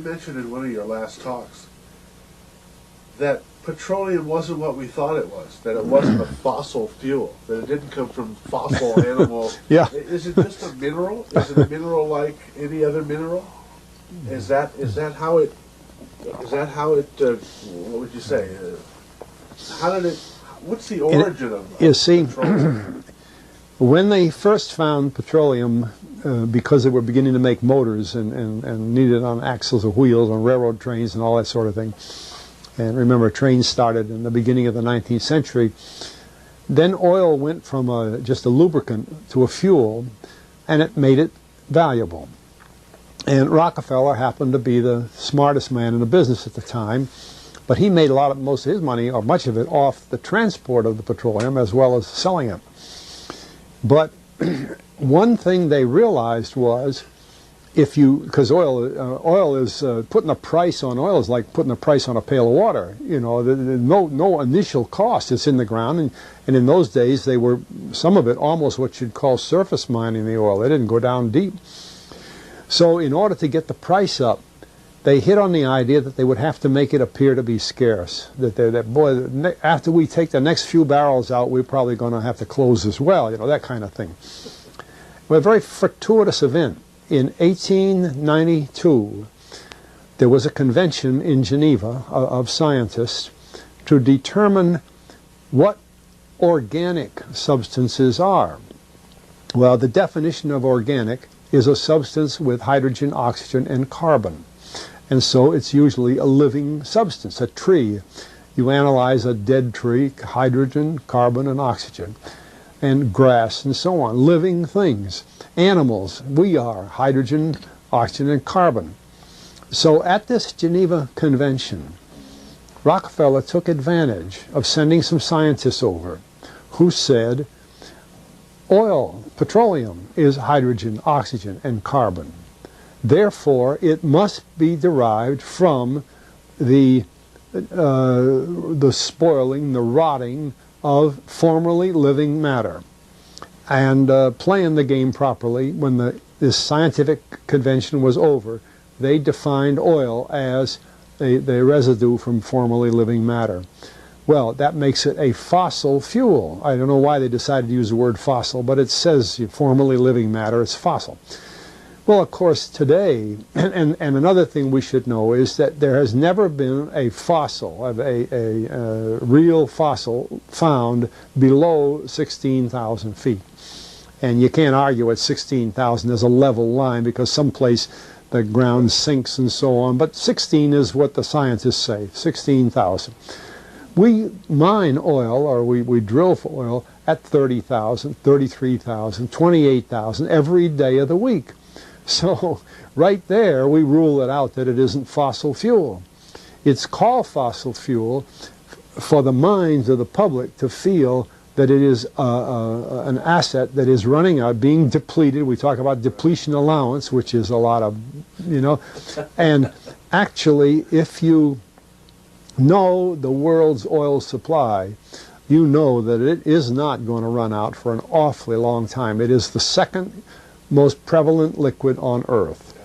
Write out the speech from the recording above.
You mentioned in one of your last talks that petroleum wasn't what we thought it was, that it wasn't a fossil fuel, that it didn't come from fossil animal. Yeah. Is it just a mineral? Is it a mineral like any other mineral? Is that how it, what would you say? What's the origin of you see, petroleum? when they first found petroleum, because they were beginning to make motors and needed on axles or wheels on railroad trains and all that sort of thing, and remember, trains started in the beginning of the 19th century, then oil went from just a lubricant to a fuel, and it made it valuable. And Rockefeller happened to be the smartest man in the business at the time, but he made most of his money, or much of it, off the transport of the petroleum as well as selling it. But one thing they realized was, because oil is putting a price on oil is like putting a price on a pail of water. You know, no initial cost. It's in the ground, and in those days they were, some of it, almost what you'd call surface mining the oil. They didn't go down deep. So in order to get the price up, they hit on the idea that they would have to make it appear to be scarce. That after we take the next few barrels out, we're probably going to have to close this well. You know, that kind of thing. Well, a very fortuitous event. In 1892, there was a convention in Geneva of scientists to determine what organic substances are. Well, the definition of organic is a substance with hydrogen, oxygen, and carbon. And so it's usually a living substance, a tree. You analyze a dead tree, hydrogen, carbon, and oxygen, and grass, and so on, living things. Animals, we are hydrogen, oxygen, and carbon. So at this Geneva Convention, Rockefeller took advantage of sending some scientists over who said, oil, petroleum, is hydrogen, oxygen, and carbon. Therefore, it must be derived from the spoiling, the rotting of formerly living matter. And playing the game properly, when this scientific convention was over, they defined oil as the residue from formerly living matter. Well, that makes it a fossil fuel. I don't know why they decided to use the word fossil, but it says formerly living matter, it's fossil. Well, of course, today, and another thing we should know is that there has never been a fossil, a real fossil, found below 16,000 feet. And you can't argue at 16,000 there's a level line, because someplace the ground sinks and so on. But 16 is what the scientists say, 16,000. We mine oil, or we drill for oil, at 30,000, 33,000, 28,000 every day of the week. So right there we rule it out that it isn't fossil fuel. It's called fossil fuel for the minds of the public to feel that it is an asset that is running out, being depleted. We talk about depletion allowance, which is a lot of, you know. And actually, if you know the world's oil supply, you know that it is not going to run out for an awfully long time. It is the second most prevalent liquid on Earth.